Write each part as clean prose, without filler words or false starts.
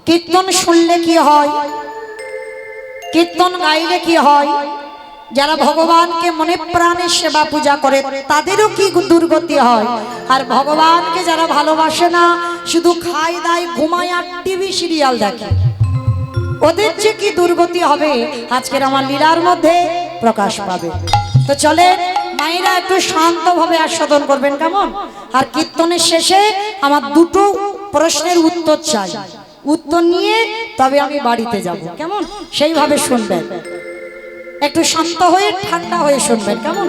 কীর্তন শুনলে কি হয়, কীর্তন গাইলে কি হয়, যারা ভগবানকে মনে প্রাণে সেবা পূজা করে তাদেরও কি দুর্গতি হয়, আর ভগবানকে যারা ভালোবাসে না, শুধু খায় দায় ঘুমায় আর টিভি সিরিয়াল দেখে, ওদের যে কি দুর্গতি হবে আজকের আমার লীলার মধ্যে প্রকাশ পাবে। তো চলে মায়েরা একটু শান্তভাবে আস্বাদন করবেন কেমন। আর কীর্তনের শেষে আমার দুটো প্রশ্নের উত্তর চাই, উত্তর নিয়ে তবে আমি বাড়িতে যাব কেমন, সেইভাবে শুনবেন, একটু শান্ত হয়ে ঠান্ডা হয়ে শুনবেন কেমন।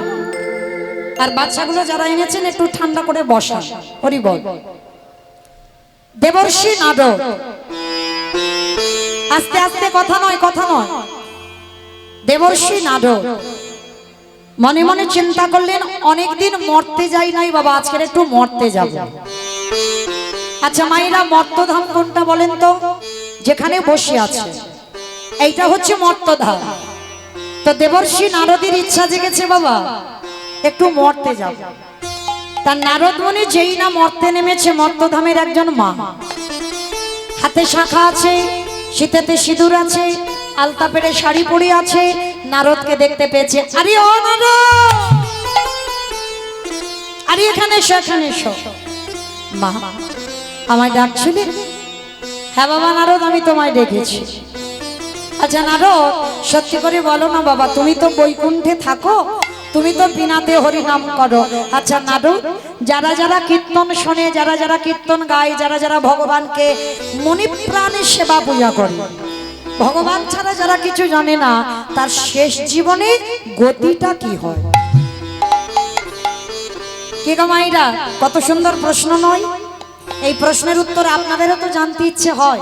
আর বাচ্চাগুলো যারা এনেছেন একটু ঠান্ডা করে বসান। হরি বল। দেবর্ষি নারদ, আস্তে আস্তে, কথা নয় কথা নয়। দেবর্ষি নারদ মনে মনে চিন্তা করলেন, অনেকদিন মরতে যাই নাই বাবা, আজকের একটু মরতে যাব। আচ্ছা মায়েরা, মর্তধাম কোনটা বলেন তো? যেখানে বসে আছে এইটা হচ্ছে মর্তধাম। তো দেবর্ষি নারদের ইচ্ছা জেগেছে বাবা একটু মরতে যাব। তার নারদ মনে যেই না মরতে নেমেছে, মর্তধামের একজন মা, হাতে শাখা আছে, শীতেতে সিঁদুর আছে, আলতা পেড়ে শাড়ি পরে আছে, নারদকে দেখতে পেয়েছে। আরে ও নারদ, আরে এখানে এসো, এখানে এসো। মা আমায় ডাকছিলে? হ্যাঁ বাবা নারদ, আমি তোমায় ডেকেছি। আচ্ছা নারদ, সত্যি করে বলো না বাবা, তুমি তো বৈকুণ্ঠে থাকো, তুমি তো বিনাতে হরি নাম করো। আচ্ছা নারদ, যারা যারা কীর্তন শোনে, যারা যারা কীর্তন গায়, যারা যারা ভগবানকে মনে প্রাণে সেবা পূজা করে, ভগবান ছাড়া যারা কিছু জানে না, তার শেষ জীবনে গতিটা কি হয়? কে গো মাইরা, কত সুন্দর প্রশ্ন নয়? এই প্রশ্নের উত্তর আপনাদেরও তো জানতে ইচ্ছে হয়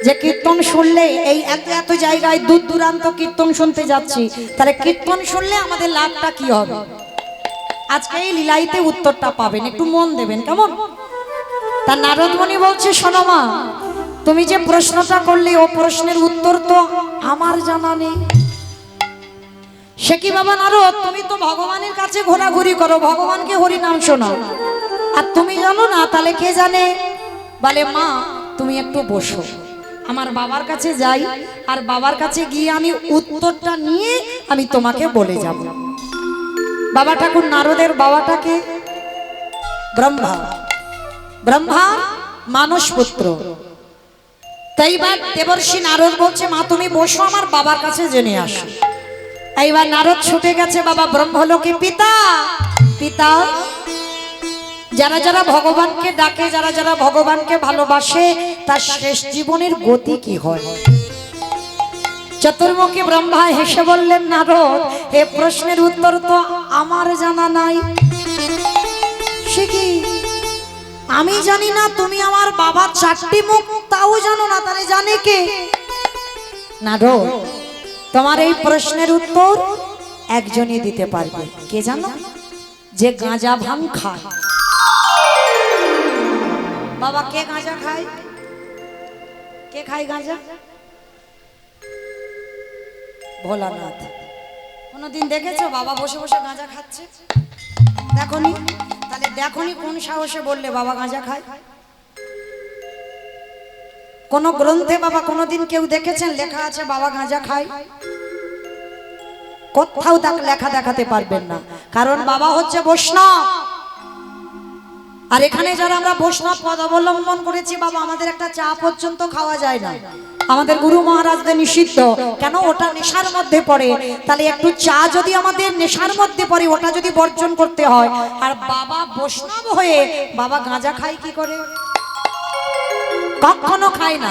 যে কীর্তন শুনলে, এই এত এত জায়গায় দূর দূরান্ত কীর্তন শুনতে যাচ্ছি, তাহলে কীর্তন শুনলে আমাদের লাভটা কি হবে? আজকে এই লীলাইতে উত্তরটা পাবেন, একটু মন দেবেন কেমন। তার নারদমণি বলছে, শোনো মা, তুমি যে প্রশ্নটা করলে ও প্রশ্নের উত্তর তো আমার জানা নেই। সে কি বাবা নারদ, তুমি তো ভগবানের কাছে ঘোরাঘুরি করো, ভগবানকে হরি নাম শোনাও, আর তুমি জানো না? তাহলে কে জানে? বলে মা তুমি একটু বসো, আমার বাবার কাছে যাই, আর বাবার কাছে গিয়ে আমি উত্তরটা নিয়ে আমি তোমাকে বলে যাব। বাবা ঠাকুর নারদের বাবাটাকে ব্রহ্মা, ব্রহ্মা মানস পুত্র। তাইবার দেবর্ষি নারদ বলছে, মা তুমি বসো, আমার বাবার কাছে জেনে আসো। এইবার নারদ ছুটে গেছে বাবা ব্রহ্মলোকে। পিতা পিতা, যারা যারা ভগবানকে ডাকে, যারা যারা ভগবানকে ভালোবাসে, তার শেষ জীবনের গতি কি হয়? চতুর্মুখী ব্রহ্মা হেসে বললেন, নারদ এ প্রশ্নের উত্তর তো আমার জানা নাই। সে কি, আমি জানি না? তুমি আমার বাবার চারটি মুখ তাও জানো না, তাহলে জানে কে? নারদ তোমার এই প্রশ্নের উত্তর একজনই দিতে পারবে। কে জানো? যে গাঁজা ভাং খায়। বাবা কে গাঁজা খায়? কে খায় গাঁজা? ভোলানাথ। কোনদিন দেখেছো বাবা বসে বসে গাঁজা খাচ্ছে? দেখনি? তাহলে দেখনি কোন সাহসে বললে বাবা গাঁজা খায়? কোন গ্রন্থে বাবা কোনদিন কেউ দেখেছেন লেখা আছে বাবা গাঁজা খায়? কোথাও লেখা দেখাতে পারবেন না, কারণ বাবা হচ্ছে বৈষ্ণব। আর এখানে যারা আমরা বৈষ্ণব পদ অবলম্বন করেছি বাবা, আমাদের একটা চা পর্যন্ত খাওয়া যায় না, আমাদের গুরু মহারাজদের নিষিদ্ধ। কেন? ওটা নেশার মধ্যে পড়ে। তাহলে একটু চা যদি আমাদের নেশার মধ্যে পড়ে, ওটা যদি বর্জন করতে হয়, আর বাবা বৈষ্ণব হয়ে বাবা গাঁজা খায় কি করে? কখনো খায় না।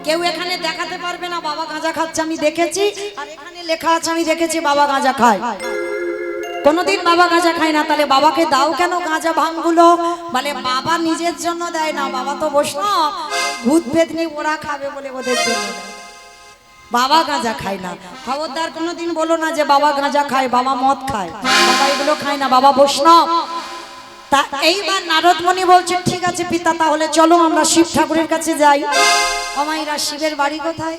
কেউ এখানে দেখাতে পারবে না বাবা গাঁজা খাচ্ছে, আমি দেখেছি, আর এখানে লেখা আছে আমি দেখেছি বাবা গাঁজা খায়। কোনদিন বাবা গাঁজা খায় না। তাহলে বাবাকে দাও কেন গাঁজা ভাঙগুলো? বলে বাবা নিজের জন্য দেয় না, বাবা তো বৈষ্ণব, ভূত পেতনি ওরা খাবে বলে ওদের জন্য দেয়। বাবা গাঁজা খায় না। খবরদার কোনোদিন বলো না যে বাবা গাঁজা খায়, বাবা মদ খায়, বাবা এগুলো খায় না, বাবা বৈষ্ণব। তা এইবার নারদমণি বলছে, ঠিক আছে পিতা, তাহলে চলো আমরা শিব ঠাকুরের কাছে যাই। অমাইরা শিবের বাড়ি কোথায়?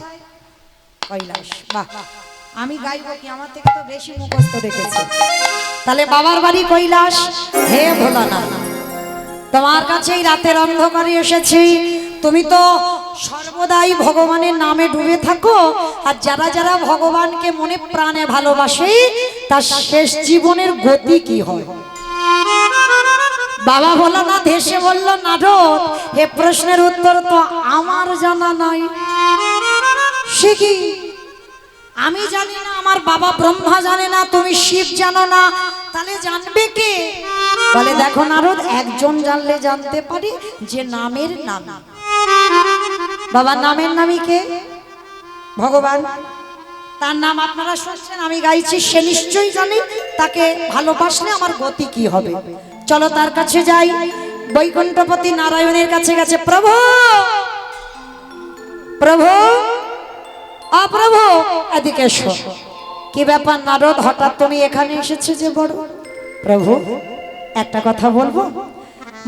কৈলাস। বাহ, আমি গাইবো কি? আমার থেকে তো বেশি মুখস্থ রেখেছে। তাহলে বাবার বাড়ি কৈলাস। হে ভোলানাথ, তোমার কাছে এই রাতের অন্ধকারে এসেছি, তুমি তো সর্বদাই ভগবানের নামে ডুবে থাকো। আর যারা যারা ভগবানকে মনে প্রাণে ভালোবাসে তার শেষ জীবনের গতি কি হয়? বাবা বলল না, দেশে বলল নারদ, এ প্রশ্নের উত্তর তো আমার জানা নাই। সে কি? আমি জানি না, আমার বাবা ব্রহ্মা জানে না, তুমি শিব জানো না, তাহলে জানবে কে? বলে দেখো নারদ, একজন জানলে জানতে পারি, যে নামের নাম। বাবার নামের নামই কে? ভগবান। তার নাম আপনারা শুনছেন, আমি গাইছি, সে নিশ্চয়ই জানে তাকে ভালোবাসলে আমার গতি কি হবে। চলো তার কাছে যাই। বৈকুণ্ঠপতি নারায়ণের কাছে গেছে। প্রভু, প্রভু, অপ্রভু, এদিকে এসো। কি ব্যাপার নারদ, হঠাৎ তুমি এখানে এসেছো যে? বড় প্রভু, একটা কথা বলবো।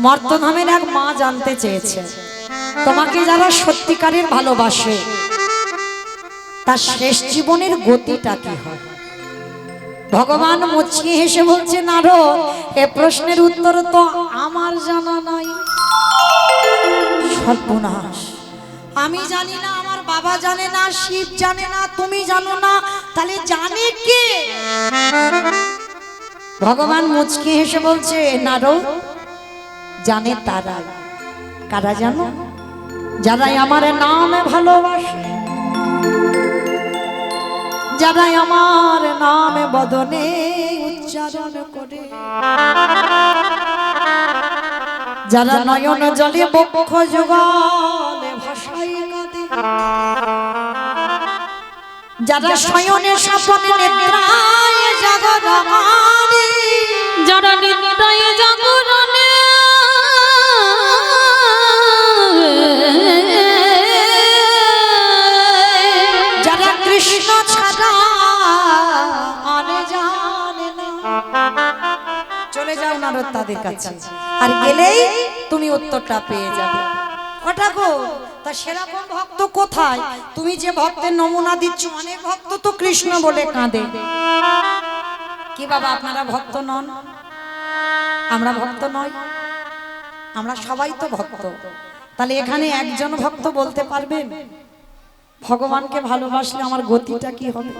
মর্তধামের এক মা জানতে চেয়েছে, তোমাকে যারা সত্যিকারের ভালোবাসে তার শেষ জীবনের গতিটা কি হয়? ভগবান মুচকি হেসে বলছে, নারদ, এ প্রশ্নের উত্তর তো আমার জানা নাই। সর্বনাশ, আমি জানি না, আমার বাবা জানে না, শিব জানে না, তুমি জানো না, তাহলে জানে কে? ভগবান মুচকি হেসে বলছে, নারদ, জানে তারা। কারা জানো? যারাই আমার নামে ভালোবাসে, যারা আমার নামে বদনে উচ্চারণ করে, যারা নয়ন জলে বক্ষ যুগলে ভাষায় কাঁদে, যারা শয়নে স্বপনে নেত্রায় জাগরণে, যারা নিদ্রায় জাগরণে, যারা কৃষ্ণ ছাড়া আরে জানে না। চলে যাও নারদ তাদের কাছে, আর গেলেই তুমি উত্তরটা পেয়ে যাবে। ওটা গো, তা সেরকম ভক্ত কোথায়? তুমি যে ভক্তের নমুনা দিচ্ছ, অনেক ভক্ত তো কৃষ্ণ বলে কাঁদে। কি বাবা, আপনারা ভক্ত নন? আমরা ভক্ত নই? আমরা সবাই তো ভক্ত। তাহলে এখানে একজন ভক্ত বলতে পারবেন ভগবানকে ভালোবাসলে আমার গতিটা কি হবে?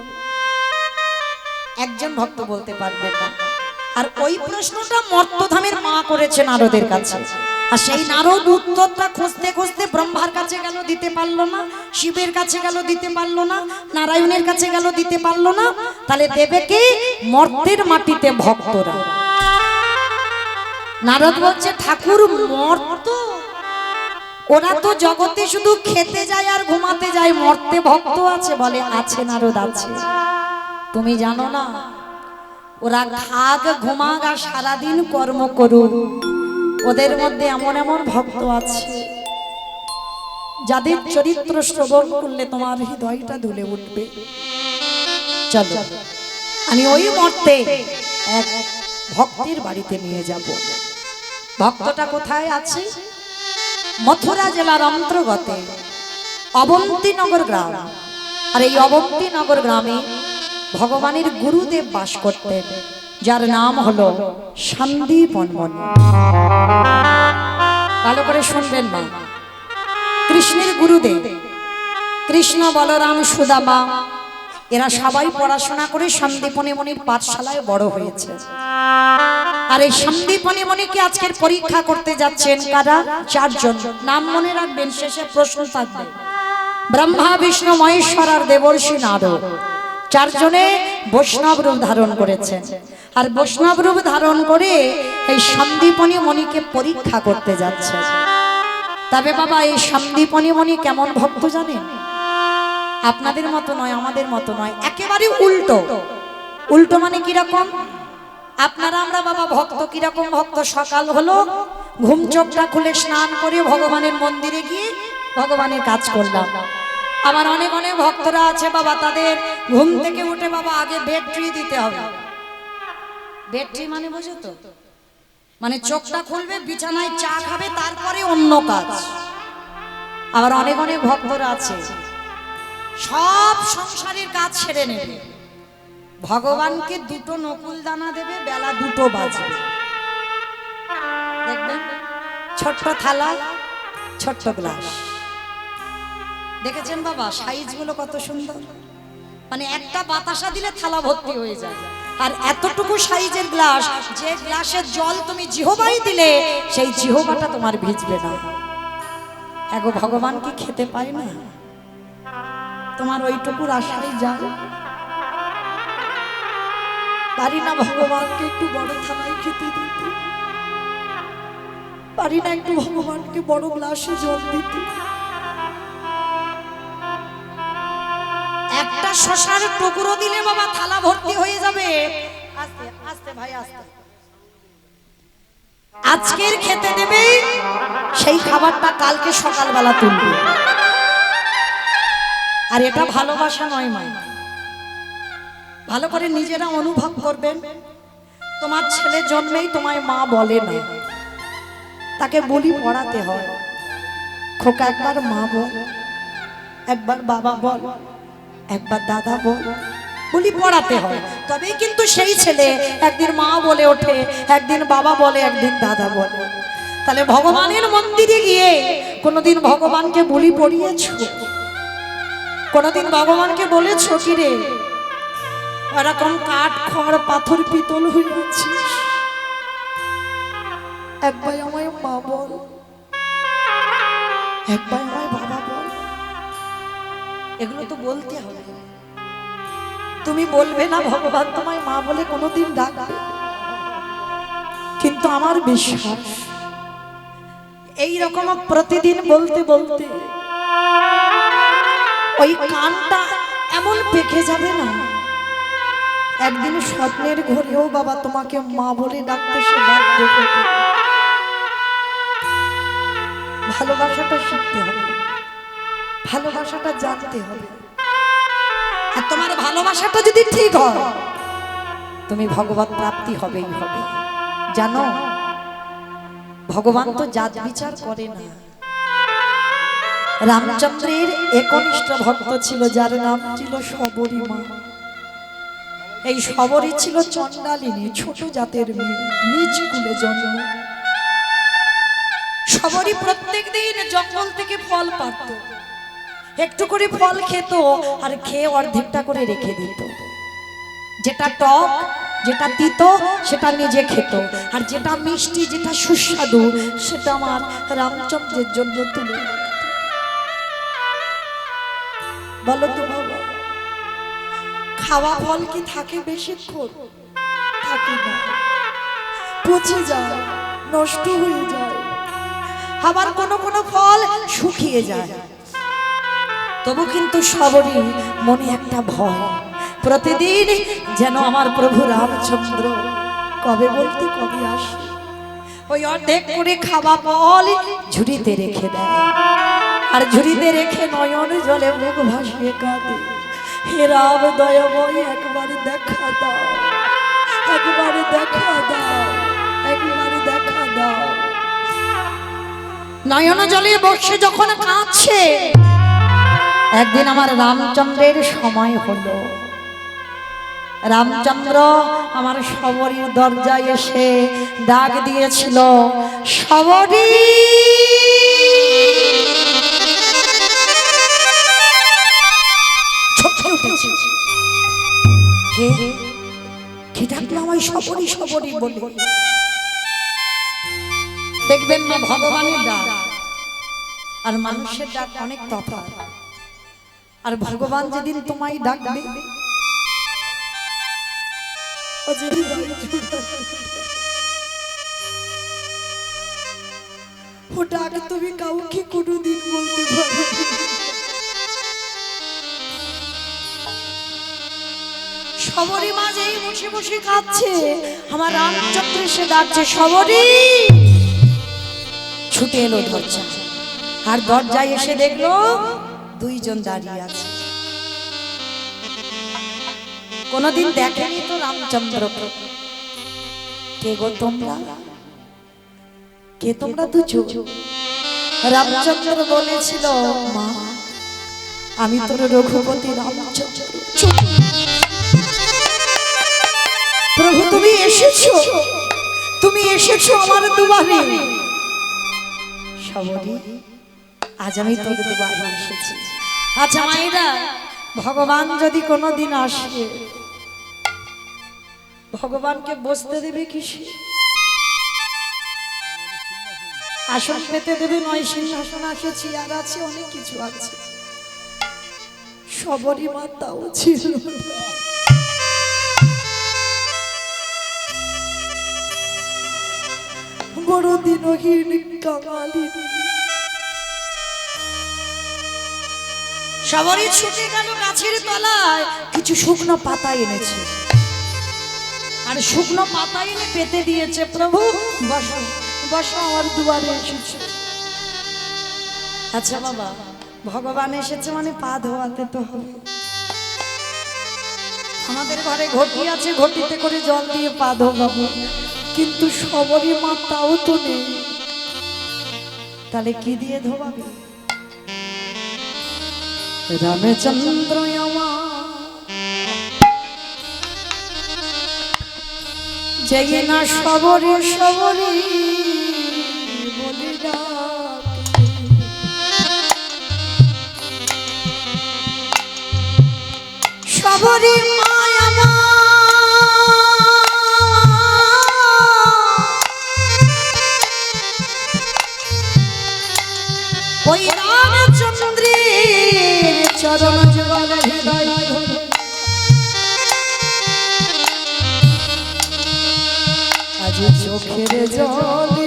একজন ভক্ত বলতে পারবেন না। আর ওই প্রশ্নটা মর্তধামের মা করেছে নারদের কাছে, আর সেই নারদ উত্তরটা খুঁজতে খুঁজতে ব্রহ্মার কাছে গেল, দিতে পারলো না। শিবের কাছে গেল, দিতে পারলো না। নারায়ণের কাছে গেল, দিতে পারলো না। তাহলে দেবে কে? মর্তের মাটিতে ভক্তরা। নারদ বলছে, ঠাকুর, মর্ত ওরা তো জগতে শুধু খেতে যায় আর ঘুমাতে যায়, মর্তে ভক্ত আছে? বলে আছে নারদ, আছে। তুমি জানো না, ওরা খাগ ঘুমাগ আর সারাদিন কর্ম করুক, ওদের মধ্যে এমন এমন ভক্ত আছে যাদের চরিত্র শ্রবণ করলে তোমার হৃদয়টা দুলে উঠবে। চলো, আমি ওই মর্তে এক ভক্তের বাড়িতে নিয়ে যাব। ভক্তটা কোথায় আছে? মথুরা জেলার অন্তর্গতে অবন্তীনগর গ্রাম। আর এই অবন্তীনগর গ্রামে ভগবানের গুরুদেব বাস করতেন, যার নাম হলো সন্দীপন মুনি। ভালো করে শুনবেন না, কৃষ্ণের গুরুদেব, কৃষ্ণ, বলরাম, সুদামা, এরা সবাই পড়াশোনা করে সন্দীপনী মুনির পাঠশালায় বড় হয়েছে। আর এই সন্দীপনী মুনিকে আজকের পরীক্ষা করতে যাচ্ছেন কারা? চারজন। নাম মনে রাখবেন, শেষে প্রশ্ন থাকবে। ব্রহ্মা, বিষ্ণু, মহেশ্বর আর দেবর্ষি নারদ, চারজনে বৈষ্ণব রূপ ধারণ করেছেন। আর বৈষ্ণব রূপ ধারণ করে এই সন্দীপনী মুনিকে পরীক্ষা করতে যাচ্ছে। তবে বাবা, এই সন্দীপনী মুনি কেমন ভক্ত জানেন? আপনাদের মতো নয়, আমাদের মতো নয়, একেবারে উল্টো। উল্টো মানে কিরকম? আপনারা আমরা বাবা ভক্ত কিরকম ভক্ত? সকাল হলো, ঘুম চোখটা খুলে স্নান করে ভগবানের মন্দিরে গিয়ে ভগবানের কাজ করলাম। আবার অনেক অনেক ভক্তরা আছে বাবা, তাদের ঘুম থেকে উঠে বাবা আগে বেড ট্রি দিতে হবে। বেড ট্রি মানে বুঝো তো? মানে চোখটা খুলবে, বিছানায় চা খাবে, তারপরে অন্য কাজ। আবার অনেক অনেক ভক্তরা আছে সব সংসারের কাজ ছেড়ে নেবে, ভগবানকে দুটো নকুল দানা দেবে, বেলা 2টো বাজে। দেখবেন ছোট্ট থালা, ছোট্ট গ্লাস, দেখেছেন বাবা সাইজগুলো কত সুন্দর, মানে একটা বাতাসা দিলে থালা ভর্তি হয়ে যায়। আর এতটুকু সাইজের গ্লাস, যে গ্লাসের জল তুমি জিহবাই দিলে সেই জিহবাটা তোমার ভিজবে না। এগো ভগবান কি খেতে পায় না? তোমার ওইটুকুর আশাই যায়। পারি না ভগবানকে একটু বড় থালায় খেতে দিতে, পারি না একটু ভগবানকে বড় গ্লাসে জল দিতে। একটা শশার টুকরো দিলে বাবা থালা ভর্তি হয়ে যাবে। আস্তে আস্তে ভাই আস্তে। আজকের খেতে দেবে, সেই খাবারটা কালকে সকালবেলা তুলবে। আর এটা ভালোবাসা নয় মা। ভালো করে নিজেরা অনুভব করবেন। তোমার ছেলে জন্মেই তোমায় মা বলে না, তাকে বলি পড়াতে হয়। খোকা একবার মা বল, একবার বাবা বল, একবার দাদা বল, বলি পড়াতে হয়। তবেই কিন্তু সেই ছেলে একদিন মা বলে ওঠে, একদিন বাবা বলে, একদিন দাদা বলে। তাহলে ভগবানের মন্দিরে গিয়ে কোনোদিন ভগবানকে বলি পড়িয়েছ? কোনোদিন ভগবানকে বলেছ কি রে এরকম কাঠ খড় পাথর পিতল হয়ে আছিস, একবার আমায় মা বল, একবার আমায় বাবা বল? এগুলো তো বলতে হবে। তুমি বলবে না ভগবান তোমায় মা বলে কোনোদিন ডাকবে, কিন্তু আমার বিশ্বাস এই রকম প্রতিদিন বলতে বলতে ওই কানটা এমন পেকে যাবে না, একদিন স্বপ্নের ঘরেও বাবা তোমাকে মা বলে ডাকতে সে বাধ্য হবে। ভালোবাসাটা শিখতে হবে, ভালোবাসাটা জানতে হবে। আর তোমার ভালোবাসাটা যদি ঠিক হয়, তুমি ভগবত প্রাপ্তি হবেই হবে। জানো ভগবান তো জাত বিচার করে না। রামচন্দ্রের একনিষ্ঠ ভক্ত ছিল যার নাম ছিল শবরী মা। এই শবরী ছিল চণ্ডালিনী, ছোট জাতের মেয়ে, নিজ কুলে জন্ম। শবরী প্রত্যেক দিন জঙ্গল থেকে ফল পাড়ত, একটু করে ফল খেত আর খেয়ে অর্ধেকটা করে রেখে দিত। যেটা টক, যেটা তিতো সেটা নিজে খেত, আর যেটা মিষ্টি, যেটা সুস্বাদু সেটা আমার রামচন্দ্রের জন্য তুলে রাখত। বলো তো বাবা, খাওয়া ফল কি থাকে বেশিক্ষণ? থাকে না, পচে যায়, নষ্ট হয়ে যায়। আবার কোনো কোনো ফল শুকিয়ে যায়। তবু কিন্তু সবরই মনে একটা ভয়, প্রতিদিন যেন আমার প্রভু রামচন্দ্র কবে বলতে কবে আসে। ওই অর্ধেক করে খাওয়া ফল ঝুড়িতে রেখে দেয়, আর ঝুড়িতে রেখে নয়ন জলে মুখ ভাসিয়ে কাঁদে, হে রাম দয়াময় একবার দেখা দাও, একবার দেখা দাও, একবার দেখা দাও। নয়ন জলে বসে যখন কাঁদছে, একদিন আমার রামচন্দ্রের সময় হলো। রামচন্দ্র আমার শবরীর দরজায় এসে ডাক দিয়েছিল, শবরী। কে ডাকলো আমায় শবরী শবরী বলে? দেখবেন না ভগবানের ডাক আর মানুষের ডাক অনেক তফাৎ। আর ভগবান যেদিন তোমায় ডাকবে, ও ডাক তুমি কাউকে কোনোদিন বলতে পারো। শবরী মা যেই বসে বসে কাঁদছে, আমার রামচন্দ্র এসে ডাকছে, শবরী। ছুটে এলো দরজা, আর দরজায় এসে দেখলো দুইজন দাঁড়িয়ে আছে। কোনদিন দেখেনি তো রামচন্দ্রকে। কে গো তোমরা? কে তোমরা দুজন? রামচন্দ্র বলেছিল, মা আমি তোর রঘুপতি রামচন্দ্র। প্রভু তুমি এসেছো, তুমি এসেছো আমার দুয়ারে। শবরী আজ আমি তোর দুয়ারে এসেছি, আচ্ছা মাইরা, ভগবান যদি কোনোদিন আসে, ভগবানকে বসতে দেবে কিসে? আসন পেতে দেবে নয়, সিংহাসন আছে, চেয়ার আছে, অনেক কিছু আছে। সবরই মাতাও ছিল। বড় দিনহীন কাঙালি। সবরই ছুটে গেল গাছের তলায়, কিছু শুকনো পাতা এনেছে, আর শুকনো পাতা এনে পেতে দিয়েছে। প্রভু বসো বসো, আমার দুয়ারে এসেছে। আচ্ছা বাবা, ভগবান এসেছে মানে পা ধোয়াতে তো হবে। আমাদের ঘরে ঘটি আছে, ঘটিতে করে জল দিয়ে পা ধোয়াবো, কিন্তু সবরই মাতাও তো নেই, তাহলে কি দিয়ে ধোয়াবে? রামচন্দ্র যে না সবরে সবরে বলে ডাকে, সবরে মায়া মা, ওই রামচন্দ্রের চরণ যুগল হৃদয় ধরে আজ চোখের জলে,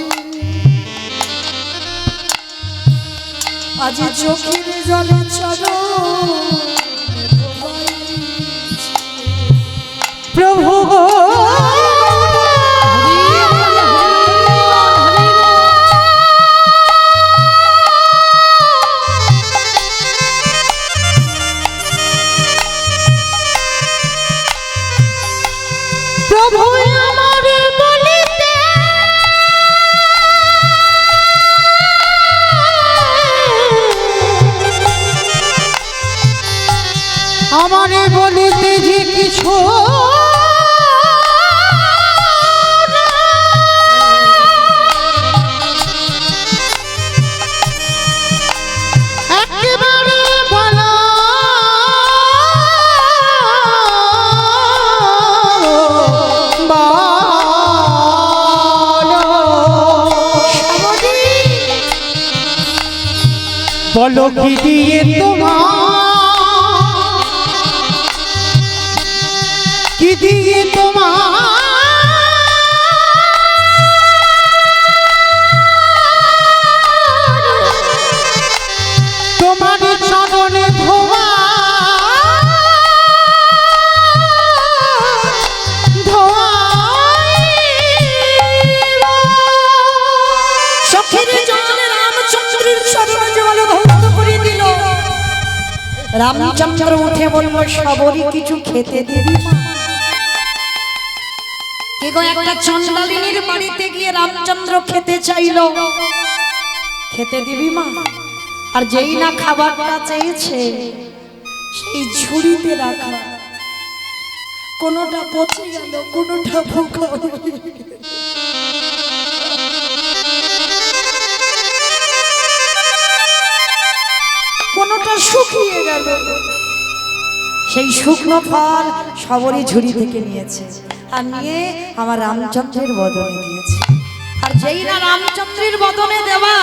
আজ চোখের জলে চরণ প্রভু গো। আমারে বলিতে যে কিছু একেবারে বলো, বলো কি দিয়ে তোমার, কি দিয়ে তোমার চরণে ধোয়া ধোয়া সখীর জলে রামচন্দ্রের চরণ জল ধৌত করে দিল। রামচন্দ্র উঠে বলল, সবরই কিছু খেতে দিবি মা? কে গো, একটা চন্ডালিনীর বাড়িতে গিয়ে রামচন্দ্র খেতে চাইলো, খেতে দিবি মা? আর যেই না খাবারটা চেয়েছে, সেই ঝুড়িতে রাখা, কোনোটা পচে গেল, কোনোটা পোকা হয়ে গেল। কোনোটা শুকিয়ে গেল। সেই শুকনো ফল সবরই ঝুড়ি থেকে নিয়েছে, আর নিয়ে আমার রামচন্দ্রের বদনে দিয়েছে। আর যেই না রামচন্দ্রের বদনে দেওয়া,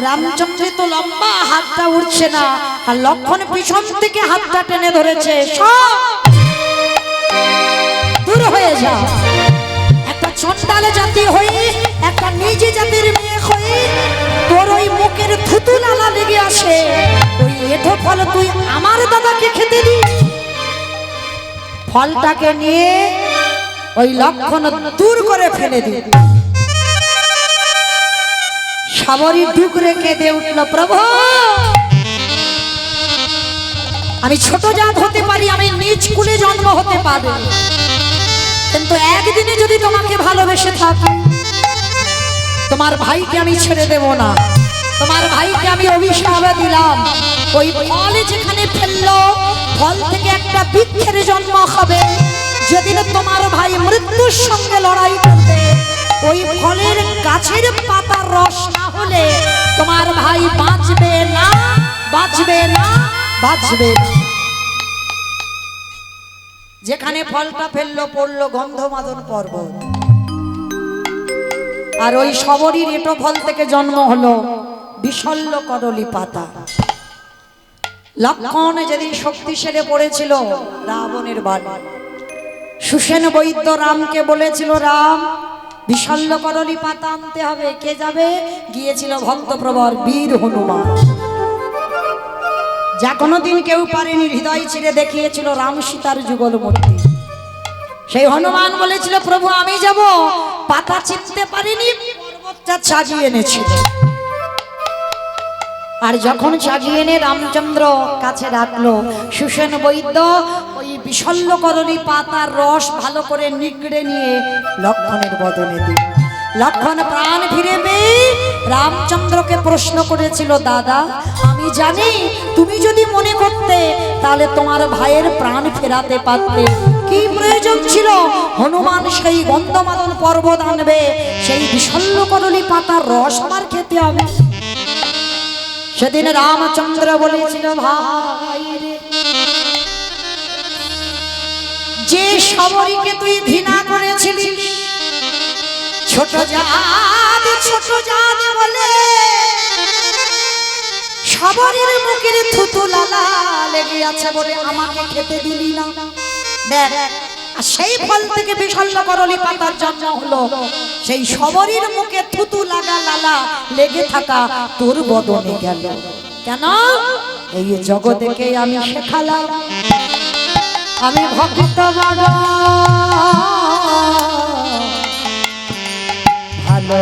রামচন্দ্রের তো লম্বা হাতটা উঠছে না, আর লক্ষণ পিছন থেকে হাতটা টেনে ধরেছে, সব দূর হয়ে যা। একটা চন্ডাল জাতি হয়ে, একটা নিজে জাতির মেয়ে হয়ে তোর ওই মুখের থুতু লালা লেগে আসে, ওই এঠো ফল তুই আমার দাদাকে খেতে দি? ফলটাকে নিয়ে ওই লক্ষণ দূর করে ফেলে দি। সবরই ডুকরে কেঁদে উঠল, প্রভু আমি ছোট জাত হতে পারি, আমি নিজ কুলে জন্ম হতে পারি, কিন্তু একদিনে যদি তোমাকে ভালোবেসে থাকি, তোমার ভাইকে আমি ছেড়ে দেব না। তোমার ভাইকে আমি অভিশাপ দিলাম, ওই ফল যেখানে ফেললো, ফল থেকে একটা বৃক্ষের জন্ম হবে। যেদিন তোমার ভাই মৃত্যুর সঙ্গে লড়াই করবে, ওই ফলের গাছের পাতার রস না হলে তোমার ভাই বাঁচবে না, বাঁচবে না, বাঁচবে না। যেখানে ফলটা ফেললো পড়লো গন্ধমাদন পর্বত, আর ওই শবরীর এটো ফল থেকে জন্ম হলো বিশল্য করলি পাতা। লক্ষণ যেদিন শক্তি সেরে পড়েছিল রাবণের বাণী, সুসেন বৈদ্য রামকে বলেছিল, রাম বিশল্য করলি পাতা আনতে হবে। কে যাবে? গিয়েছিল ভক্তপ্রবর বীর হনুমান। যা কোনোদিন কেউ পারেনি, হৃদয় ছিঁড়ে দেখিয়েছিল রাম সীতার যুগল মূর্তি। সেই হনুমান বলেছিল, প্রভু আমি যাব, পাতা চিনতে পারিনি, পর্বতটা সাজিয়ে এনেছিল। আর যখন সাজিয়ে এনে রামচন্দ্র কাছে রাখলো, সুসেন বৈদ্য ওই বিশল্য করলি পাতার রস ভালো করে নিগড়ে নিয়ে লক্ষণের বদনে দিল। লক্ষণ প্রাণ ফিরে পেয়ে রামচন্দ্রকে প্রশ্ন করেছিল, দাদা আমি জানি তুমি যদি মনে করতে তাহলে তোমার ভাইয়ের প্রাণ ফেরাতে পারতে, কি প্রয়োজন ছিল হনুমান সেই গন্ধমাদন পর্বত আনবে, সেই বিশল্য করলি পাতার রস আমার খেতে হবে? সেদিন রামচন্দ্র বলেছিল, ভাই রে, যে শবরীকে তুই ঘৃণা করেছিলিস, ছোট জাত বলে শবরীর মুখের থুতু লালা লেগে আছে বলে আমাকে খেতে দিলি না। দেখ, আর সেই ফল থেকে বিশল্য করলি পাতার জন্ম হলো। সেই শবরীর মুখে থুতু লাগা লালা লেগে থাকা তোর বদনে গেল কেন? এই জগতেকে আমি শেখালাম আমি ভক্ত বড় ভালো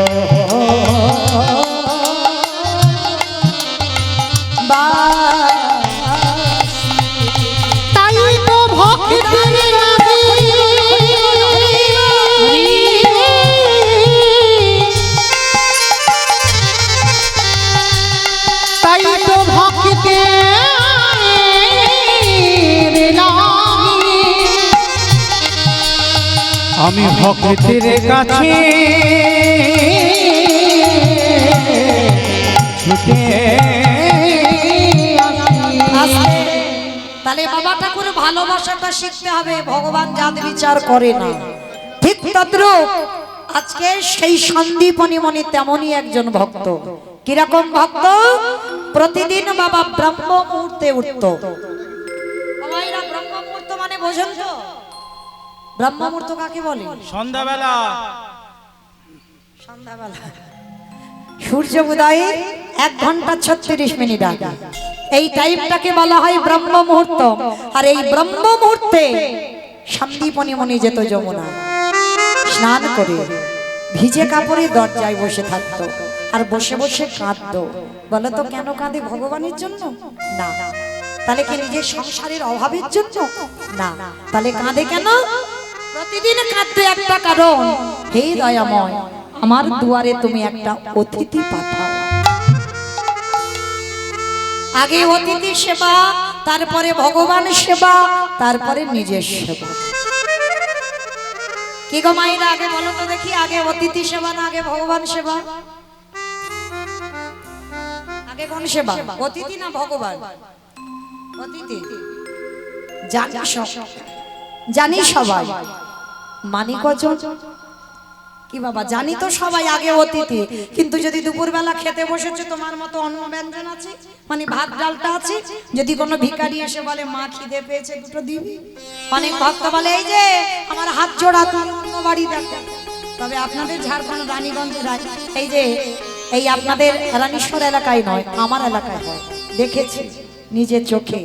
তাই তো ভক্তির তাই তো ভক্তি আমি ভক্তের কাছে ছুটে আসে। তাহলে বাবা ঠাকুর ভালোবাসাটা শিখতে হবে, ভগবান জাত বিচার করে না। ঠিক তদ্রূপ আজকে সেই সন্দীপনী মনি তেমনই একজন ভক্ত। কিরকম ভক্ত? প্রতিদিন বাবা ব্রহ্ম মুহূর্তে উঠত। বাবাইরা ব্রহ্ম মুহূর্ত মানে বোঝেন তো? ব্রহ্ম মুহূর্ত কাকে বলে? সন্ধ্যাবেলা সন্ধ্যাবেলা সূর্য উদয়ে 1 ঘন্টা 36 মিনিট আগে এই টাইমটাকে বলা হয় ব্রহ্ম মুহূর্ত। আর এই ব্রহ্ম মুহূর্তে সন্দীপনী মনি যেত যমুনা, স্নান করে ভিজে কাপড়ে দরজায় বসে থাকতো আর বসে বসে কাঁদতো। বলো তো কেন কাঁদে? ভগবানের জন্য না। তাহলে কি নিজের সংসারের অভাবের জন্য না। তাহলে কাঁদে কেন? প্রতিদিন কাঁদতে একটা কারণ, হে দয়াময় আমার দুয়ারে তুমি একটা অতিথি পাঠাও। আগে অতিথি সেবা, তারপরে ভগবান সেবা, তারপরে নিজের সেবা। কি গো মায়েরা, আগে বলো তো দেখি, আগে অতিথি সেবা না আগে ভগবান সেবা? আগে কোন সেবা? অতিথি না ভগবান? অতিথি। জানি সবাই, মানি কজন? কি বাবা, জানি তো সবাই আগে অতিথি, কিন্তু যদি দুপুরবেলা খেতে বসেছে তোমার মতো অন্ন ব্যঞ্জন আছে, মানে ভাত ডালটা আছে, যদি কোনো ভিখারি এসে বলে মা খিদে পেয়েছে দুটো দিবি, অনেক ভক্ত বলে এই যে আমার হাত জোড়া তুমি অন্য বাড়ি দেখো। তবে আপনাদের ঝাড়খণ্ড রানীগঞ্জের এই যে এই আপনাদের রানীশ্বর এলাকায় নয়, আমার এলাকায় হয়, দেখেছি নিজের চোখে।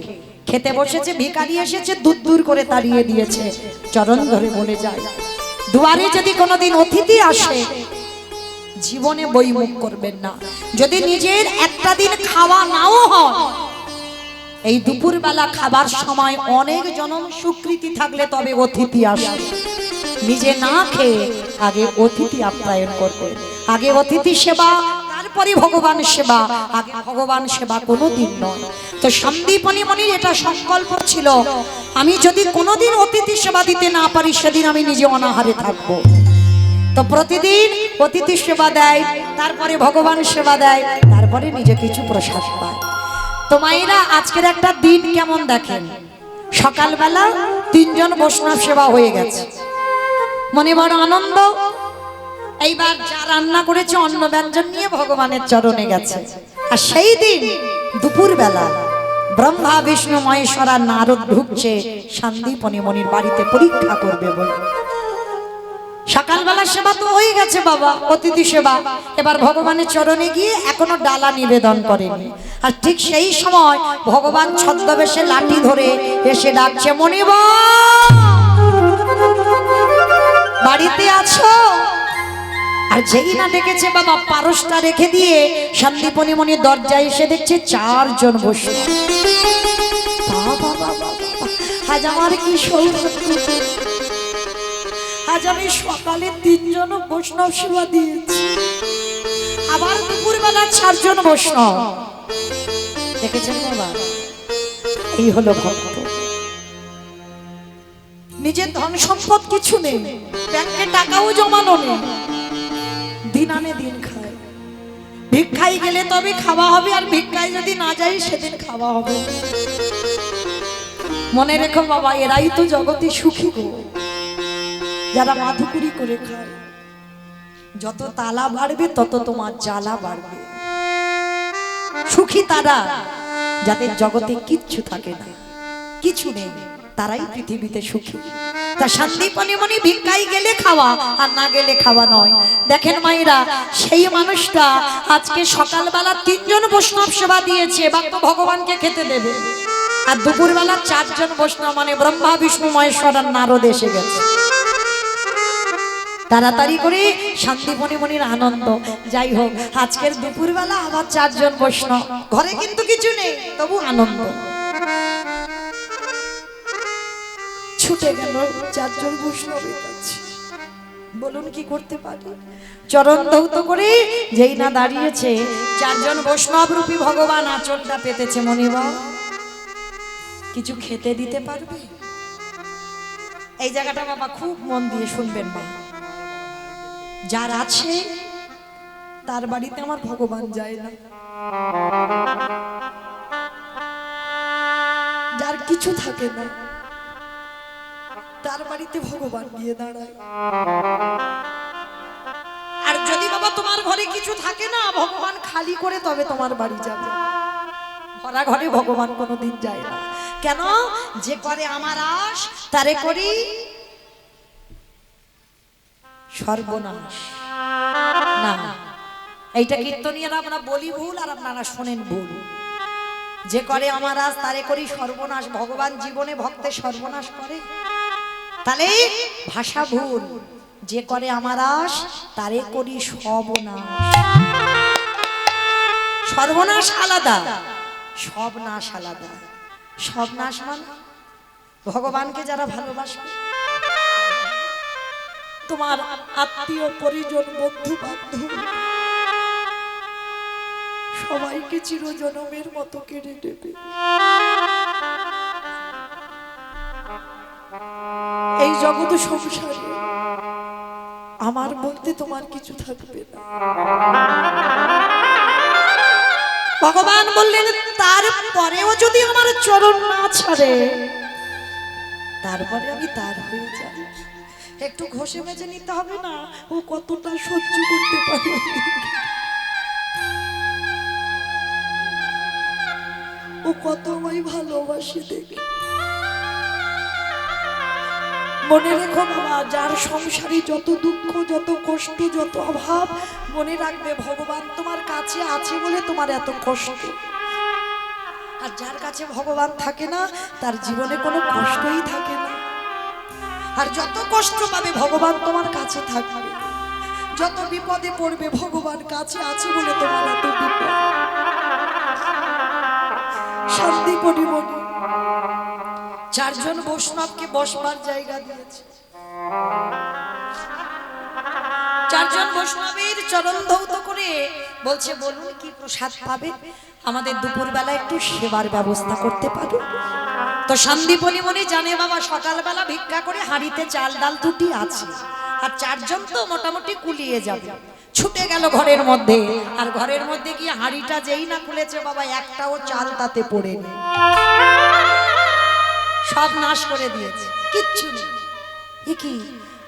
খেতে বসেছে, ভিখারি এসেছে, দূর দূর করে তাড়িয়ে দিয়েছে, চরণ ধরে বলে যায়। দুয়ারে যদি কোনোদিন অতিথি আসে জীবনে বইমুখ করবেন না। যদি নিজের একটা দিন খাওয়া নাও হয়, এই দুপুরবেলা খাবার সময় অনেক জনম স্বীকৃতি থাকলে তবে অতিথি আসে। নিজে না খেয়ে আগে অতিথি আপ্যায়ন করবে। আগে অতিথি সেবা, তারপরে ভগবান সেবা। আগে ভগবান সেবা কোনোদিন নয়। তো সন্দীপনী মনির এটা সংকল্প ছিল, আমি যদি কোনোদিন অতিথি সেবা দিতে না পারি সেদিন আমি নিজে অনাহারে থাকবো। তো প্রতিদিন অতিথি সেবা দেয়, তারপরে ভগবান সেবা দেয়, তারপরে নিজে কিছু প্রসাদ পায়। তো মায়েরা আজকের একটা দিন কেমন দেখেন, সকালবেলা 3 জন বৈষ্ণব সেবা হয়ে গেছে, মনে বড় আনন্দ। এইবার যা রান্না করেছে অন্ন ব্যঞ্জন নিয়ে ভগবানের চরণে গেছে। আর সেই দিন দুপুর বেলা ব্রহ্মা বিষ্ণু মহেশ্বর আর নারদ ঢুকছে সন্দীপনী মনির বাড়িতে পরীক্ষা করবে বলে। সকালবেলা সেবা তো হয়ে গেছে বাবা, অতিথি সেবা। এবার ভগবানের চরণে গিয়ে এখনো ডালা নিবেদন করেনি। আর ঠিক সেই সময় ভগবান ছদ্মবেশে লাঠি ধরে এসে ডাকছে, মনিব বাড়িতে আছো? আর যেই না ডেকেছে বাবা, পারসটা রেখে দিয়ে সন্দীপনী মনির দরজায় এসে দেখছে 4 জন বসে। আজ আমার কি সৌভাগ্য, আজ আমি সকালে 3 জন বৈষ্ণব সেবা দিয়েছি, আবার দুপুরবেলা 4 জন বৈষ্ণব। দেখেছেন বাবা, এই হলো ভক্ত। নিজের ধন সম্পদ কিছু নেই, ব্যাংকে টাকাও জমানো নেই, দিন আনে দিন খায়। ভিক্ষায় গেলে তবে খাওয়া হবে, আর ভিক্ষায় যদি না যাই সেদিন খাওয়া হবে। মনে রেখো বাবা, এরাই তো জগতে সুখী গো, যারা মাধুকুরি করে খায়। যত তালা বাড়বে তত তোমার জ্বালা বাড়বে। সুখী তারা যাদের জগতে কিচ্ছু থাকে না, কিছু নেই, তারাই পৃথিবীতে সুখী। তা সন্দীপনী মনি ভিক্ষায় গেলে খাওয়া, আর না গেলে খাওয়া নয়। দেখেন মায়েরা, সেই মানুষটা আজকে সকালবেলা 3 জন বৈষ্ণব সেবা দিয়েছে, এবার তো ভগবানকে খেতে দেবে। আর দুপুরবেলা 4 জন বৈষ্ণব মানে ব্রহ্মা বিষ্ণু মহেশ্বর আর নারদ এসে গেছে। তাড়াতাড়ি করে সন্দীপনী মনির আনন্দ। যাই হোক, আজকের দুপুরবেলা আবার 4 জন বৈষ্ণব, ঘরে কিন্তু কিছু নেই, তবু আনন্দ। ছুটে গেল 4 জন বৈষ্ণবের কাছে। বলুন কি করতে পারি? চরণ ধৌত করে যেই না দাঁড়িয়েছে, 4 জন বৈষ্ণব রূপী ভগবান আঁচলটা পেতেছে। মনিবা কিছু খেতে দিতে পারবে? এই জায়গাটা বাবা খুব মন দিয়ে শুনবেন মা। যার আছে তার বাড়িতে আমার ভগবান যায় না, যার কিছু থাকে না তার বাড়িতে ভগবান গিয়ে দাঁড়ায়। আর যদি বাবা তোমার ঘরে কিছু থাকে না, ভগবান খালি করে তবে তোমার বাড়ি যাবে, ভরা ঘরে ভগবান কোনোদিন যায় না। কেন? যে করে আমার আশ তারে করি সর্বনাশ। না, এইটা কীর্তনীয়রা আমরা বলি ভুল, আর আপনারা শোনেন ভুল। যে করে আমার আশ তারে করি সর্বনাশ। ভগবান জীবনে ভক্তের সর্বনাশ করে? তাহলে ভাষা ভুল। যে করে আমার আশ তারে করি সর্বনাশ। সর্বনাশ আলাদা, সব নাশ আলাদা। সব নাশ মানে ভগবানকে যারা ভালোবাসবে, তোমার আত্মীয় পরিজন বন্ধু বান্ধব সবাইকে চিরজনমের মতো কেড়ে নেবে। এই জগৎ সংসারে আমার বলতে তোমার কিছু থাকবে না। ভগবান বললেন, তারপরেও যদি আমার চরণ না ছাড়ে, তারপরে আমি তার হয়ে যাই। একটু ঘষে মেজে নিতে হবে না? ও কতটা সহ্য করতে পারে। ও কত আমায় ভালোবাসে দেখে। মনে রেখো বাবা, যার সংসারে যত দুঃখ, যত কষ্ট, যত অভাব, মনে রাখবে ভগবান তোমার কাছে আছে বলে তোমার এত কষ্ট। আর যার কাছে ভগবান থাকে না, তার জীবনে কোনো কষ্টই থাকে না। আর যত কষ্ট পাবে ভগবান তোমার কাছে থাকবে, যত বিপদে পড়বে ভগবান কাছে আছে বলে তোমার এত বিপদ। সন্দীপনী মনি 4 জন বৈষ্ণবকে বসবার জায়গা দিয়েছে। 4 জন বৈষ্ণবের চরণ ধৌত করে বলছে, বলুন কি প্রসাদ পাবে? আমাদের দুপুরবেলা একটু সেবার ব্যবস্থা করতে পারো? তো সন্দীপনী মনি জানে বাবা, সকালবেলা ভিক্ষা করে হাঁড়িতে চাল ডাল দুটি আছে, আর 4 জন তো মোটামুটি কুলিয়ে যাবে। ছুটে গেল ঘরের মধ্যে, আর ঘরের মধ্যে গিয়ে হাঁড়িটা যেই না খুলেছে বাবা, একটাও চাল তাতে পড়েনি, সব নাশ করে দিয়েছে, কিচ্ছু নেই। এ কি,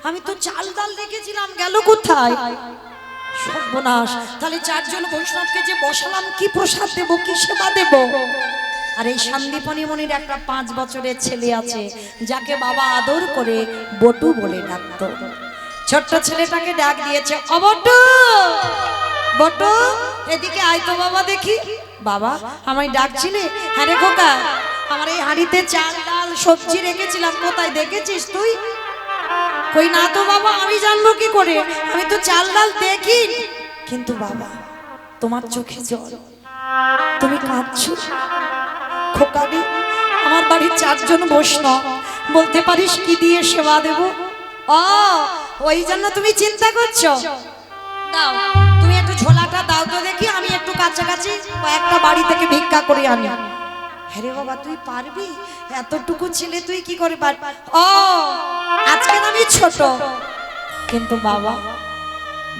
আমি তো চাল ডাল রেখেছিলাম, গেল কোথায়? সর্বনাশ, তাহলে চারজন বৈষ্ণবকে যে বসালাম, কি প্রসাদ দেব, কি সেবা দেব? আর এই সন্দীপনী মনির একটা 5 বছরের ছেলে আছে, যাকে বাবা আদর করে বটু বলে ডাকতো। ছোট্ট ছেলেটাকে ডাক দিয়েছে, ও বটু, বটু এদিকে আয় তো বাবা দেখি। বাবা আমায় ডাকছিলে? হ্যাঁ রে খোকা, আমার এই হাঁড়িতে চাল ডাল সবজি রেখেছিলাম, কোথায় দেখেছিস তুই? কই না তো বাবা, আমি জানবো কি করে, আমি তো চাল ডাল দেখি। কিন্তু বাবা তোমার চোখে জল, তুমি কাঁদছো। খোকা রে, আমার বাড়ির 4 জন বৈষ্ণব, বলতে পারিস কি দিয়ে সেবা দেব? ও ওই জন্য তুমি চিন্তা করছো? দাও তুমি একটু ঝোলাটা দাও তো দেখি, আমি একটু কাছাকাছি কয়েকটা বাড়ি থেকে ভিক্ষা করে আনি। হ্যাঁ রে বাবা, তুই পারবি? এতটুকু ছেলে তুই কি করে পারবি? ও আজকে আমি ছোট, কিন্তু বাবা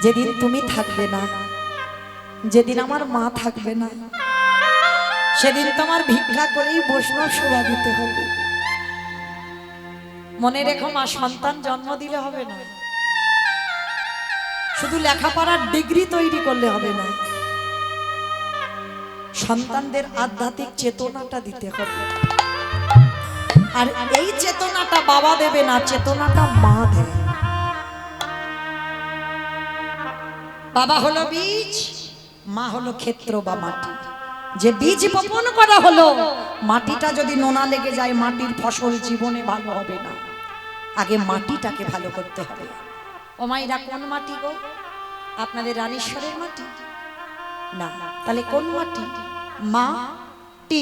যেদিন তুমি থাকবে না, যেদিন আমার মা থাকবে না, সেদিন তোমার ভিক্ষা করেই বৈষ্ণব সেবা দিতে হবে। মনে রেখো মা, সন্তান জন্ম দিলে হবে না, শুধু লেখাপড়ার ডিগ্রি তৈরি করলে হবে না, সন্তানদের আধ্যাত্মিক চেতনাটা দিতে হবে। আর এই চেতনাটা বাবা দেবে না, চেতনাটা মা দেবে। বাবা হলো বীজ, মা হলো ক্ষেত্র বা মাটি। যে বীজ বপন করা হলো, মাটিটা যদি নোনা লেগে যায়, মাটির ফসল জীবনে ভালো হবে না। আগে মাটিটাকে ভালো করতে হবে। ও মাইরা, কোন মাটি গো? আপনাদের রানীশ্বরের মাটি না, তাহলে কোন মাটি? মাটি।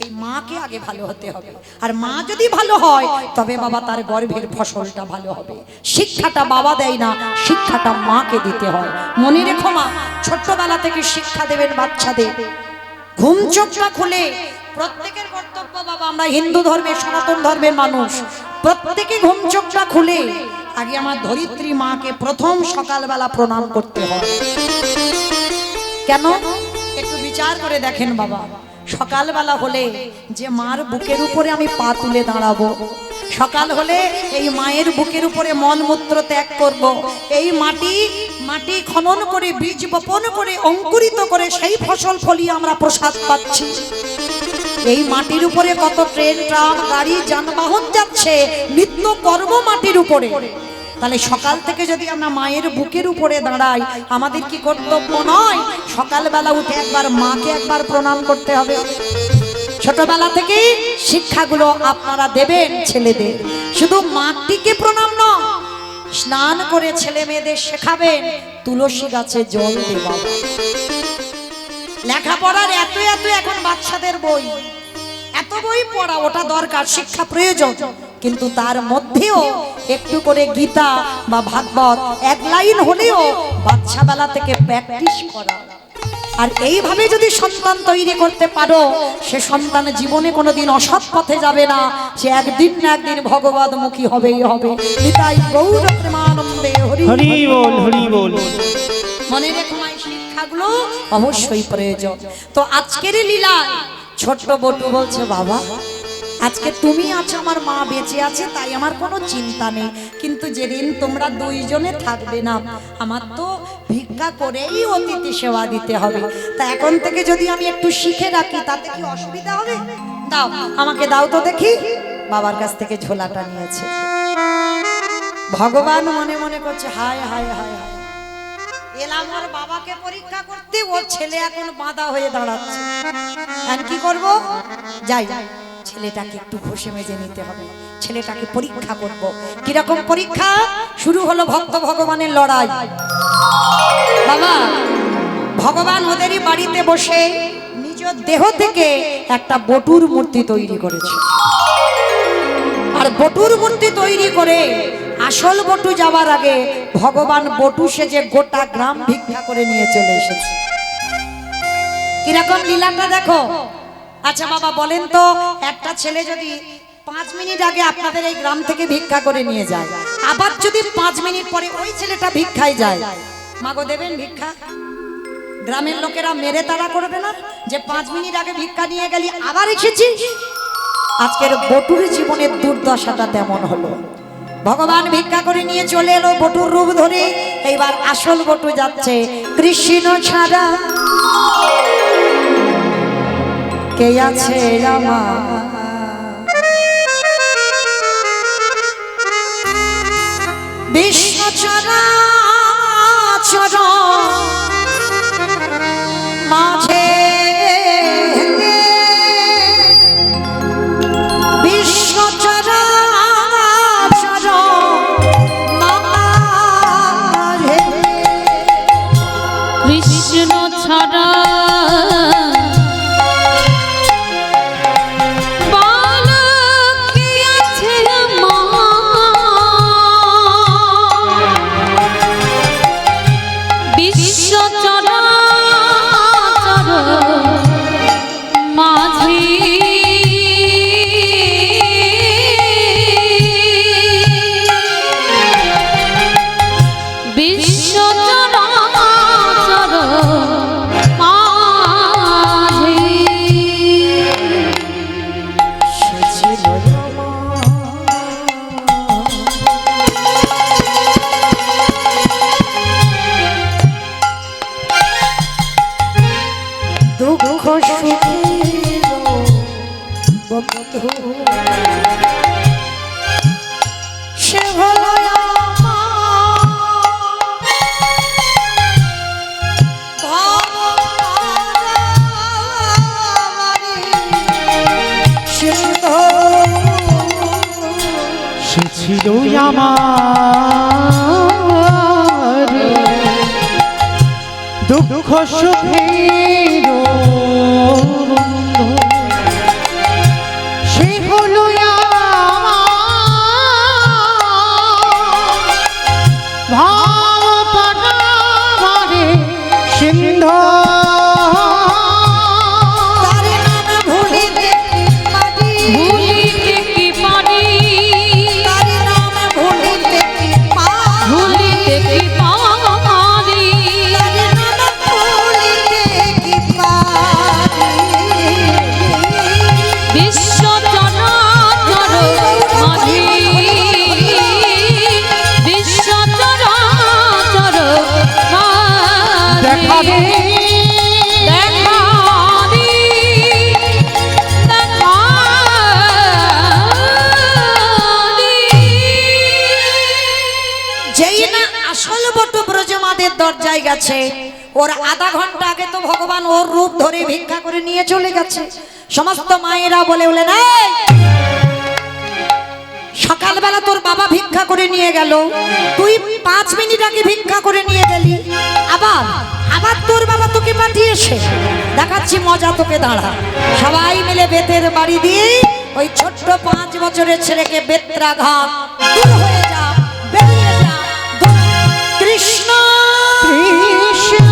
এই মাকে আগে ভালো হতে হবে, আর মা যদি ভালো হয় তবে বাবা তার গর্ভের ফসলটা ভালো হবে। শিক্ষাটা বাবা দেয় না, শিক্ষাটা মাকে দিতে হয়। মনে রেখো মা, ছোট্টবেলা থেকে শিক্ষা দেবেন বাচ্চাদের। ঘুম চোখটা খুলে প্রত্যেকের কর্তব্য বাবা, আমরা হিন্দু ধর্মের সনাতন ধর্মের মানুষ, প্রত্যেকে ঘুম চোখটা খুলে আগে আমার ধরিত্রী মাকে প্রথম সকালবেলা প্রণাম করতে হয়। কেন? একটু বিচার করে দেখেন বাবা, সকালবেলা হলে যে মার বুকের উপরে আমি পা তুলে দাঁড়াবো, সকাল হলে এই মায়ের বুকের উপরে মলমূত্র ত্যাগ করব, এই মাটি খনন করে বীজ বপন করে অঙ্কুরিত করে সেই ফসল ফলিয়ে আমরা প্রসাদ পাচ্ছি। এই মাটির উপরে কত ট্রেন, ট্রাম, গাড়ি, যানবাহন যাচ্ছে, নিত্য কর্ম মাটির উপরে। তাহলে সকাল থেকে যদি আমরা মায়ের বুকের উপরে দাঁড়াই, আমাদের কি কর্তব্য নয় সকালবেলা উঠে একবার মাকে একবার প্রণাম করতে হবে? ছোটবেলা থেকে শিক্ষাগুলো আপনারা দেবেন ছেলেদের, শুধু মাটিকে প্রণাম নয়, স্নান করে ছেলে মেয়েদের শেখাবেন তুলসী গাছে জল দেওয়া। লেখাপড়ার এত এত এখন বাচ্চাদের বই, এত বই পড়া, ওটা দরকার, শিক্ষা প্রয়োজন, কিন্তু তার মধ্যেও একটু করে গীতা বা ভাগবত 1 লাইন হলেও বাচ্চা বেলা থেকে প্র্যাকটিস করা। আর এইভাবে যদি সন্তান তৈরি করতে পারো, সে সন্তান জীবনে কোনোদিন অসৎ পথে যাবে না, সে একদিন না একদিন ভগবতমুখী হবেই হবে। নিতাই গৌর প্রেমানন্দে হরি হরি বল, হরি বল। মনে রেখো এই শিক্ষাগুলো অবশ্যই প্রয়োজন। তো আজকের লীলা ছোট্ট বটু বলছে, বাবা আজকে তুমি আছো, আমার মা বেঁচে আছে, তাই আমার কোনো চিন্তা নেই, কিন্তু যেদিন তোমরা 2 জনে থাকবে না, আমার তো ভিক্ষা করেই অতিথি সেবা দিতে হবে। তা এখন থেকে যদি আমি একটু শিখে রাখি, তাতে কি অসুবিধা হবে? দাও আমাকে দাও তো দেখি। বাবার কাছ থেকে ঝোলাটা নিয়েছে। ভগবান মনে মনে করছে, হায় হায় হায় হায়, এলাম ওর বাবাকে পরীক্ষা করতে, ওর ছেলে এখন বাঁধা হয়ে দাঁড়াচ্ছে, আর কি করব? যাই ছেলেটাকে একটু ঘষে মেজে নিতে হবে, ছেলেটাকে পরীক্ষা করব। কিরকম পরীক্ষা? শুরু হলো ভক্ত ভগবানের লড়াই। বাবা ভগবান ওদেরই বাড়িতে বসে নিজ দেহ থেকে একটা বটুর মূর্তি তৈরি করেছে, আর বটুর মূর্তি তৈরি করে আসল বটু যাওয়ার আগে ভগবান বটু সেজে গোটা গ্রাম ভিক্ষা করে নিয়ে চলে এসেছে। কিরকম লীলাটা দেখো। আচ্ছা বাবা বলেন তো, একটা ছেলে যদি 5 মিনিট আগে আপনাদের এই গ্রাম থেকে ভিক্ষা করে নিয়ে যায়, আবার যদি 5 মিনিট পরে ওই ছেলেটা ভিক্ষায় যায়, মাগো দেবেন ভিক্ষা? গ্রামের লোকেরা মেরে তাড়া করবে না যে 5 মিনিট আগে ভিক্ষা নিয়ে গেলি আবার এসেছিস? আজকের বটুর জীবনের দুর্দশাটা তেমন হলো। ভগবান ভিক্ষা করে নিয়ে চলে এলো বটুর রূপ ধরে। এইবার আসল বটু যাচ্ছে কৃষ্ণ ছাড়া কে আছে আমার, বিষ্ণ ছাড়া চরণ মাঝে বিষ্ণ ছাড়া কৃষ্ণ ছাড়া দুঃখ সুখের বন্ধু সে হলো সে ছিল আমার দুঃখ সুখের বন্ধু, সে হলো ভাব পারে সিন্ধু। দরজায় গেছে ওর আধা ঘন্টা আগে তো ভগবান ওর রূপ ধরে ভিক্ষা করে নিয়ে চলে গেছে। সমস্ত মায়েরা বলে বলে না সকালবেলা তোর বাবা ভিক্ষা করে নিয়ে গেল, তুই 5 মিনিট আগে ভিক্ষা করে নিয়ে গেলি, আবার আবার তোর বাবা তোকে পাঠিয়েছে, দেখাচ্ছি মজা তোকে, দাঁড়া। সবাই মিলে বেতের বাড়ি দিয়ে ওই ছোট্ট 5 বছরের ছেলেকে বেত্রাঘাত দূর হয়ে যা, বেরিয়ে যা, কৃষ্ণ কৃষ্ণ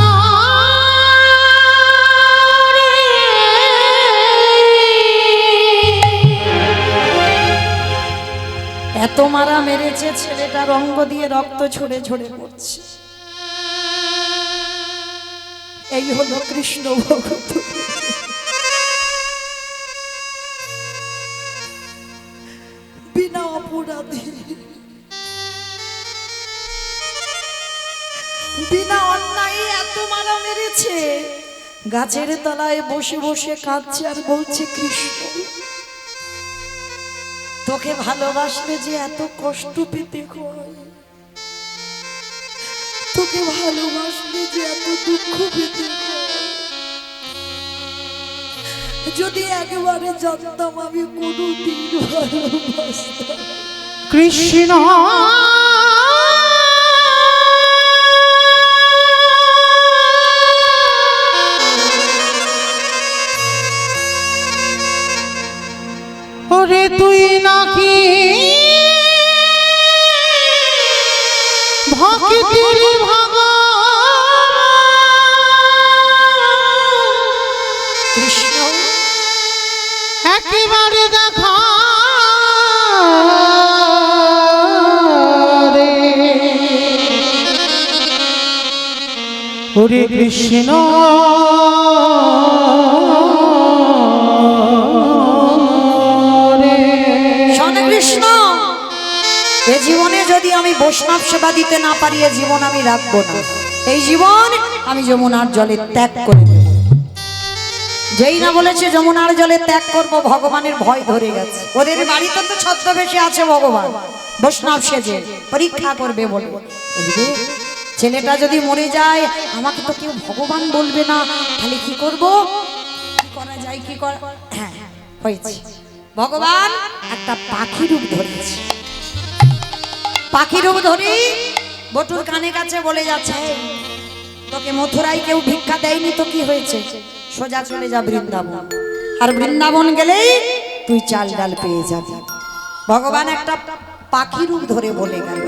এত মারা মেরেছে ছেলেটার অঙ্গ দিয়ে রক্ত ঝরে ঝরে পড়ছে। এই হলো কৃষ্ণ ভক্ত। বিনা অপরাধী বিনা অন্যায় এত মারা মেরেছে, গাছের তলায় বসে বসে কাঁদছে আর বলছে কৃষ্ণ তোকে ভালোবাসলে যে এত কষ্ট পেতে হয়, তোকে ভালোবাসলে যে এত দুঃখ পেতে হয়, যদি একেবারে জানতাম আমি কোনোদিন ভালোবাসতাম। কৃষ্ণ ওরে তুই নাকি ভক্তির কৃষ্ণ একেবারে দেখা রে হরে কৃষ্ণ শোনে কৃষ্ণ, এ জীবনে যদি আমি বৈষ্ণব সেবা দিতে না পারি, এ জীবন আমি রাখবো না। এই জীবন আমি যমুনার জলে ত্যাগ করে দেব। যেই না বলেছে যমুনার জলে ত্যাগ করব, ভগবানের ভয় ধরে গেছে। ওদের বাড়িতে তো ছদ্মবেশে আছে ভগবান, বৈষ্ণব সেজে পরীক্ষা করবে বলে। এই রে, ছেলেটা যদি মরে যায়, আমাকে তো কেউ ভগবান বলবে না, তাহলে কি করব? কি করা যায়, কি করা? হ্যাঁ, হয়েছে। ভগবান একটা পাখি রূপ ধরেছে। পাখি রূপ ধরে বটুর কানে কাছে বলে যাচ্ছে, তোকে মথুরায় কেউ ভিক্ষা দেয়নি তো কি হয়েছে, সোজা চলে যা বৃন্দাবন, আর বৃন্দাবন গেলেই তুই চাল ডাল পেয়ে যাবি। ভগবান একটা পাখি রূপ ধরে বলে গেল।